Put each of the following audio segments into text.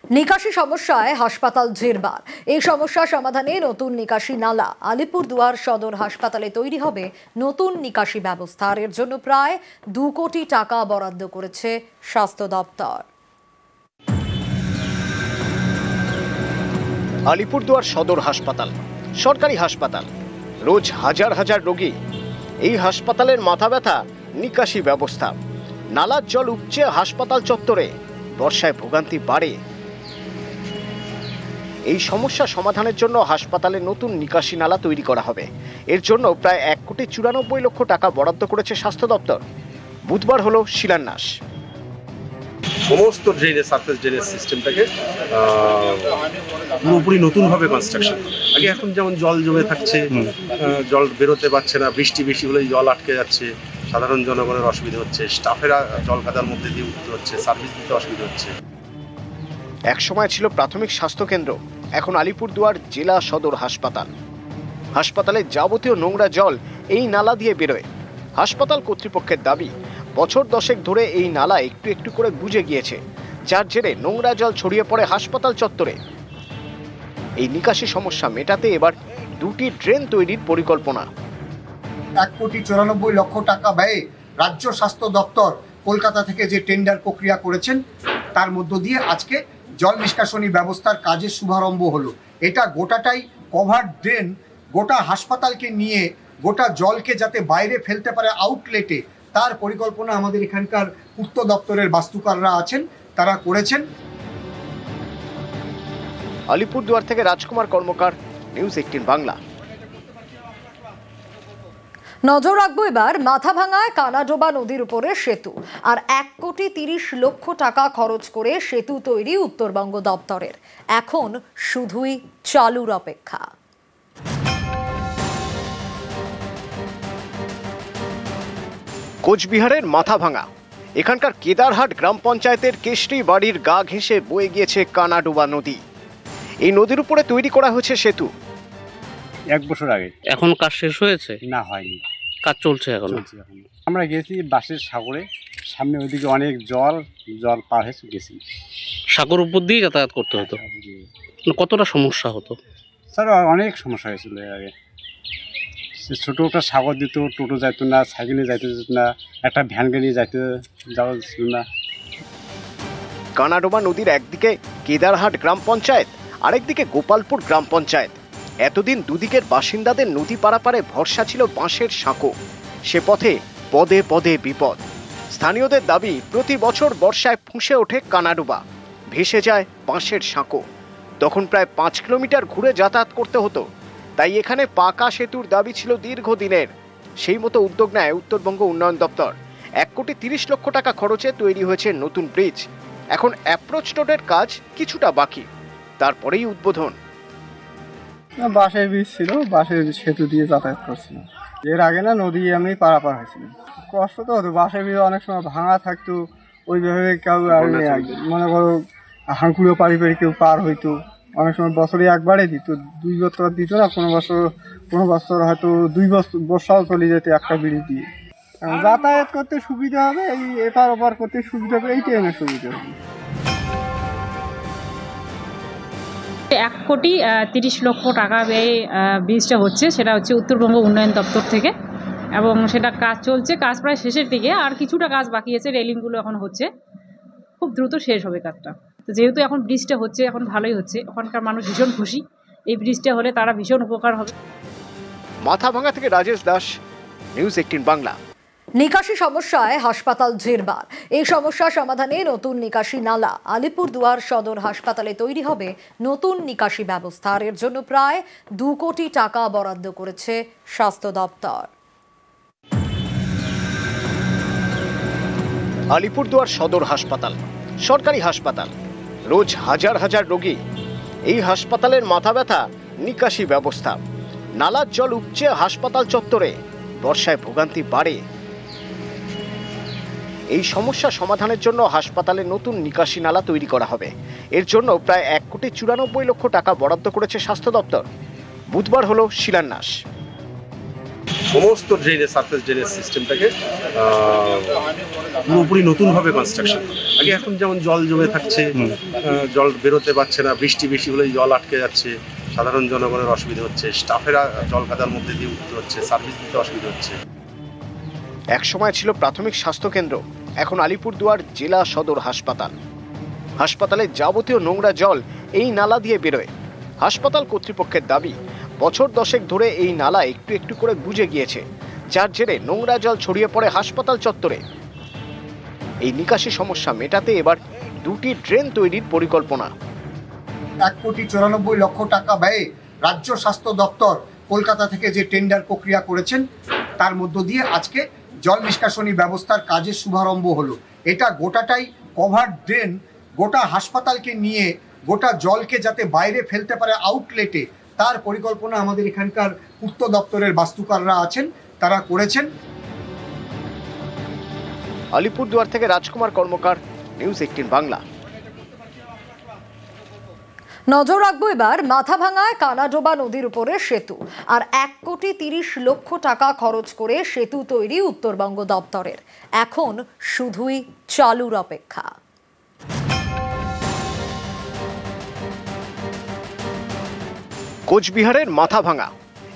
নিকাশি সমস্যায় হাসপাতাল জেরবার। এই সমস্যা সমাধানে নতুন নিকাশি নালা আলিপুরদুয়ার সদর হাসপাতালে তৈরি হবে নতুন নিকাশি ব্যবস্থা। এর জন্য প্রায় 2 কোটি টাকা বরাদ্দ করেছে স্বাস্থ্য দপ্তর। আলিপুরদুয়ার সদর হাসপাতাল সরকারি হাসপাতাল, রোজ হাজার হাজার রোগী। এই হাসপাতালের মাথা ব্যথা নিকাশি ব্যবস্থা। নালার জল উপচে হাসপাতাল চত্বরে, বর্ষায় ভোগান্তি বাড়ে। এই সমস্যা সমাধানের জন্য হাসপাতালে নতুন নিকাশি নালা তৈরি করা হবে। এর জন্য প্রায় 1,94,00,000 টাকা বরাদ্দ করেছে স্বাস্থ্য দপ্তর। বুধবার হলো শিলান্যাস। সমস্ত ড্রেনেজ, সারফেস ড্রেনেজ সিস্টেমটাকে পুরোপুরি নতুনভাবে কনস্ট্রাকশন। আগে এখন যেমন জল জমে থাকছে, জল বেরোতে পারছে না, বৃষ্টি বেশি হলেই জল আটকে যাচ্ছে, সাধারণ জনগণের অসুবিধা হচ্ছে, স্টাফেরা জল কাদার মধ্যে দিয়ে উঠতে হচ্ছে, সার্ভিস দিতে অসুবিধা হচ্ছে। এক সময় ছিল প্রাথমিক স্বাস্থ্যকেন্দ্র, এখন আলিপুরদুয়ার জেলা সদর হাসপাতাল। হাসপাতালের যাবতীয় নোংরা জল এই নালা দিয়ে বেরোয়। হাসপাতাল কর্তৃপক্ষের দাবি, বছর 10 ধরে এই নালা একটু একটু করে বুজে গিয়েছে, যার জেরে নোংরা জল ছড়িয়ে পড়ে হাসপাতাল চত্বরে। এই নিকাশি সমস্যা মেটাতে এবার 2টি ড্রেন তৈরির পরিকল্পনা। 1,94,00,000 টাকা ব্যয়ে রাজ্য স্বাস্থ্য দপ্তর কলকাতা থেকে যে টেন্ডার প্রক্রিয়া করেছেন, তার মধ্য দিয়ে আজকে জল নিষ্কাশনী ব্যবস্থার কাজের শুভারম্ভ হলো। এটা গোটাটাই কভার ড্রেন, গোটা হাসপাতালকে নিয়ে গোটা জলকে যাতে বাইরে ফেলতে পারে আউটলেটে, তার পরিকল্পনা আমাদের এখানকার পূর্ত দপ্তরের বাস্তুকাররা আছেন, তারা করেছেন। আলিপুরদুয়ার থেকে রাজকুমার কর্মকার, নিউজ 18 বাংলা। নজর রাখবো এবার মাথাভাঙায় কানাডোবা নদীর উপরে সেতু। আর 1,30,00,000 টাকা খরচ করে সেতু তৈরি উত্তরবঙ্গ দপ্তরের। এখন শুধুই চালুর অপেক্ষা। কোচবিহারের মাথাভাঙা, এখানকার কেদারহাট গ্রাম পঞ্চায়েতের কেশরি বাড়ির গা ঘেঁষে বয়ে গিয়েছে কানাডোবা নদী। এই নদীর উপরে তৈরি করা হয়েছে সেতু। 1 বছর আগে। এখন কাজ শেষ হয়েছে? না, হয়নি, কাজ চলছে এখন। আমরা গেছি বাসের সাগরে, সামনে ওইদিকে অনেক জল পার হয়ে গেছি। সাগর উপর দিয়ে যাতায়াত করতে হতো, কতটা সমস্যা হতো? স্যার অনেক সমস্যা হয়েছিল এর আগে। ছোটো একটা সাগর দিত, টোটো যাইতো না, সাইকেলে যাইতে যেত না, একটা ভ্যান গাড়ি যাওয়া ছিল না। কানাডোবা নদীর একদিকে কেদারহাট গ্রাম পঞ্চায়েত, আরেকদিকে গোপালপুর গ্রাম পঞ্চায়েত। এতদিন দুদিকের বাসিন্দাদের নদী পারাপারে ভরসা ছিল বাঁশের সাঁকো। সে পথে পদে পদে বিপদ। স্থানীয়দের দাবি, প্রতি বছর বর্ষায় ফুঁসে ওঠে কানাডোবা, ভেসে যায় বাঁশের সাঁকো। তখন প্রায় 5 কিলোমিটার ঘুরে যাতায়াত করতে হতো। তাই এখানে পাকা সেতুর দাবি ছিল দীর্ঘদিনের। সেই মতো উদ্যোগ নেয় উত্তরবঙ্গ উন্নয়ন দপ্তর। 1,30,00,000 টাকা খরচে তৈরি হয়েছে নতুন ব্রিজ। এখন অ্যাপ্রোচ রোডের কাজ কিছুটা বাকি, তারপরেই উদ্বোধন। বাঁশের ব্রিজ ছিল, বাঁশের সেতু দিয়ে যাতায়াত করছিল। এর আগে না নদী আমি পারাপার হয়েছিল, কষ্ট তো হতো। বাঁশের ব্রিজ অনেক সময় ভাঙা থাকতো, ওইভাবে কেউ মনে করো হাঁকুড়ো পাড়ি কেউ পার হইতো। অনেক সময় বছরে একবারে দিত, 2 বছর দিত না, কোনো বছর হয়তো 2 বর্ষাও চলে যেত একটা ব্রিজ দিয়ে। যাতায়াত করতে সুবিধা হবে, এই এপার ওপার করতে সুবিধা হবে, এইটাই আমার সুবিধা হবে। 1,30,00,000 টাকা ব্যয়ে ব্রিজটা হচ্ছে, সেটা হচ্ছে উত্তরবঙ্গ উন্নয়ন দপ্তর থেকে, এবং সেটা কাজ চলছে, কাজ প্রায় শেষের দিকে। আর কিছুটা কাজ বাকি আছে, রেলিংগুলো এখন হচ্ছে, খুব দ্রুত শেষ হবে কাজটা। তো যেহেতু এখন ব্রিজটা হচ্ছে, এখন ভালোই হচ্ছে, ওখানকার মানুষ ভীষণ খুশি। এই ব্রিজটা হলে তারা ভীষণ উপকার হবে। মাথাভাঙা থেকে রাজেশ দাস, নিউজ 18 বাংলা। নিকাশি সমস্যায় হাসপাতাল জেরবার। এই সমস্যা সমাধানে নতুন নিকাশি নালা আলিপুরদুয়ার সদর হাসপাতালে তৈরি হবে নতুন নিকাশি ব্যবস্থা। এর জন্য প্রায় 2 কোটি টাকা বরাদ্দ করেছে স্বাস্থ্য দপ্তর। আলিপুরদুয়ার সদর হাসপাতাল সরকারি হাসপাতাল, রোজ হাজার হাজার রোগী। এই হাসপাতালের মাথা ব্যথা নিকাশি ব্যবস্থা। নালার জল উপচে হাসপাতাল চত্বরে, বর্ষায় ভোগান্তি বাড়ে। এই সমস্যা সমাধানের জন্য হাসপাতালে নতুন নিকাশি নালা তৈরি করা হবে। এর জন্য প্রায় 1,94,00,000 টাকা বরাদ্দ করেছে স্বাস্থ্য দপ্তর। বুধবার হলো শিলান্যাস। সমস্ত ড্রেনেজ সারফেস ড্রেনেজ সিস্টেমটাকে পুরোপুরি নতুনভাবে কনস্ট্রাকশন। আগে এখন যেমন জল জমে থাকছে, জল বেরোতে পারছে না, বৃষ্টি বেশি হলেই জল আটকে যাচ্ছে, সাধারণ জনগণের অসুবিধা হচ্ছে, স্টাফেরা জল কাদার মধ্যে দিয়ে উঠতে হচ্ছে, সার্ভিস দিতে অসুবিধা হচ্ছে। এক সময় ছিল প্রাথমিক স্বাস্থ্যকেন্দ্র, এখন আলিপুরদুয়ার জেলা সদর হাসপাতাল। হাসপাতালের যাবতীয় নোংরা জল এই নালা দিয়ে বেরোয়। হাসপাতাল কর্তৃপক্ষের দাবি, বছর 10 ধরে এই নালা একটু একটু করে বুজে গিয়েছে, যার জেরে নোংরা জল ছড়িয়ে পড়ে হাসপাতাল চত্বরে। এই নিকাশি সমস্যা মেটাতে এবার 2টি ড্রেন তৈরির পরিকল্পনা। 1,94,00,000 টাকা ব্যয়ে রাজ্য স্বাস্থ্য দপ্তর কলকাতা থেকে যে টেন্ডার প্রক্রিয়া করেছেন, তার মধ্য দিয়ে আজকে জল নিষ্কাশনী ব্যবস্থার কাজের শুভারম্ভ হলো। এটা গোটাটাই কভার ড্রেন, গোটা হাসপাতালকে নিয়ে গোটা জলকে যাতে বাইরে ফেলতে পারে আউটলেটে, তার পরিকল্পনা আমাদের এখানকার পূর্ত দপ্তরের বাস্তুকাররা আছেন, তারা করেছেন। আলিপুরদুয়ার থেকে রাজকুমার কর্মকার, নিউজ 18 বাংলা। নজর রাখবো এবার মাথাভাঙায় কানাডোবা নদীর উপরে সেতু, আর 1,30,00,000 টাকা খরচ করে সেতু তৈরি উত্তরবঙ্গ দপ্তরের। এখন শুধুই চালুর অপেক্ষা। কোচবিহারের মাথাভাঙা,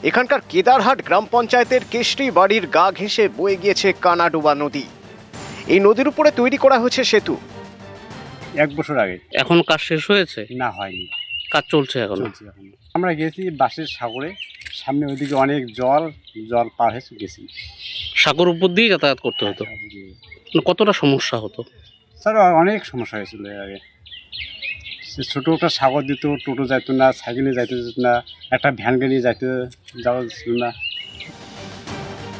এখানকার কেদারহাট গ্রাম পঞ্চায়েতের কেশরি বাড়ির গা ঘেঁষে বয়ে গিয়েছে কানাডোবা নদী। এই নদীর উপরে তৈরি করা হয়েছে সেতু। 1 বছর আগে। এখন কাজ শেষ হয়েছে? না, হয়নি, কাজ চলছে এখন। আমরা গেছি বাঁশের সাগরে, সামনে ওইদিকে অনেক জল পার হয়ে গেছি। সাগর উপর দিয়ে যাতায়াত করতে হতো, কতটা সমস্যা হতো? স্যার অনেক সমস্যা হয়েছিল এর আগে। ছোটো একটা সাগর দিত, টোটো যাইতো না, সাইকেলে যাইতে যেত না, একটা ভ্যান গাড়ি যাওয়া ছিল না।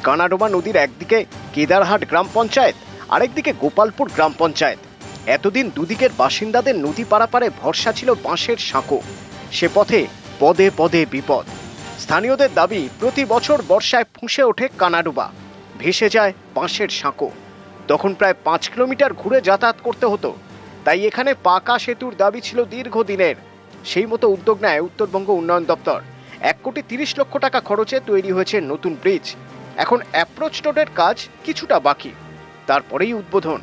কানাডোবা নদীর একদিকে কেদারহাট গ্রাম পঞ্চায়েত, আরেকদিকে গোপালপুর গ্রাম পঞ্চায়েত। এতদিন দুদিকের বাসিন্দাদের নদী পারাপারে ভরসা ছিল বাঁশের সাঁকো। সে পথে পদে পদে বিপদ। স্থানীয়দের দাবি, প্রতি বছর বর্ষায় ফুঁসে ওঠে কানাডোবা, ভেসে যায় বাঁশের সাঁকো। তখন প্রায় 5 কিলোমিটার ঘুরে যাতায়াত করতে হতো। তাই এখানে পাকা সেতুর দাবি ছিল দীর্ঘদিনের। সেই মতো উদ্যোগ নেয় উত্তরবঙ্গ উন্নয়ন দপ্তর। 1,30,00,000 টাকা খরচে তৈরি হয়েছে নতুন ব্রিজ। এখন অ্যাপ্রোচ রোডের কাজ কিছুটা বাকি, তারপরেই উদ্বোধন।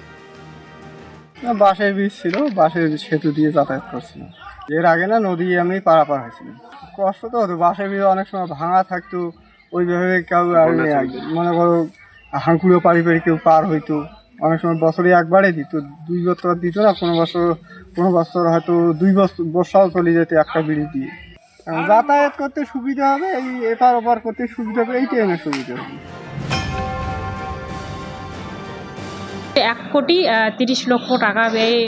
বাঁশের ব্রিজ ছিল, বাঁশের সেতু দিয়ে যাতায়াত করছিলাম। এর আগে না নদী আমি পারাপার হয়েছিলাম, কষ্ট তো হতো। বাঁশের ব্রিজ অনেক সময় ভাঙা থাকতো, ওইভাবে কেউ মনে করো হাঁকুড়ো পাড়ি কেউ পার হইতো। অনেক সময় বছরে একবারে দিত, 2 বছর দিত না, কোনো বছর হয়তো 2 বর্ষাও চলে যেত একটা ব্রিজ দিয়ে। যাতায়াত করতে সুবিধা হবে, এই এপার ওপার করতে সুবিধা হবে, এইটাই না সুবিধা হবে। 1,30,00,000 টাকা ব্যয়ে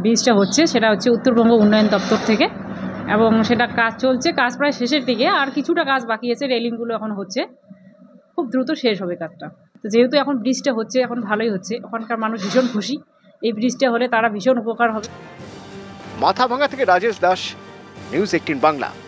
ব্রিজটা হচ্ছে, সেটা হচ্ছে উত্তরবঙ্গ উন্নয়ন দপ্তর থেকে, এবং সেটা কাজ চলছে, কাজ প্রায় শেষের দিকে, আর কিছুটা কাজ বাকি আছে, রেলিংগুলো এখন হচ্ছে, খুব দ্রুত শেষ হবে কাজটা। তো যেহেতু এখন ব্রিজটা হচ্ছে, এখন ভালোই হচ্ছে, ওখানকার মানুষ ভীষণ খুশি। এই ব্রিজটা হলে তারা ভীষণ উপকার হবে। মাথাভাঙা থেকে রাজেশ দাস, নিউজ 18 বাংলা।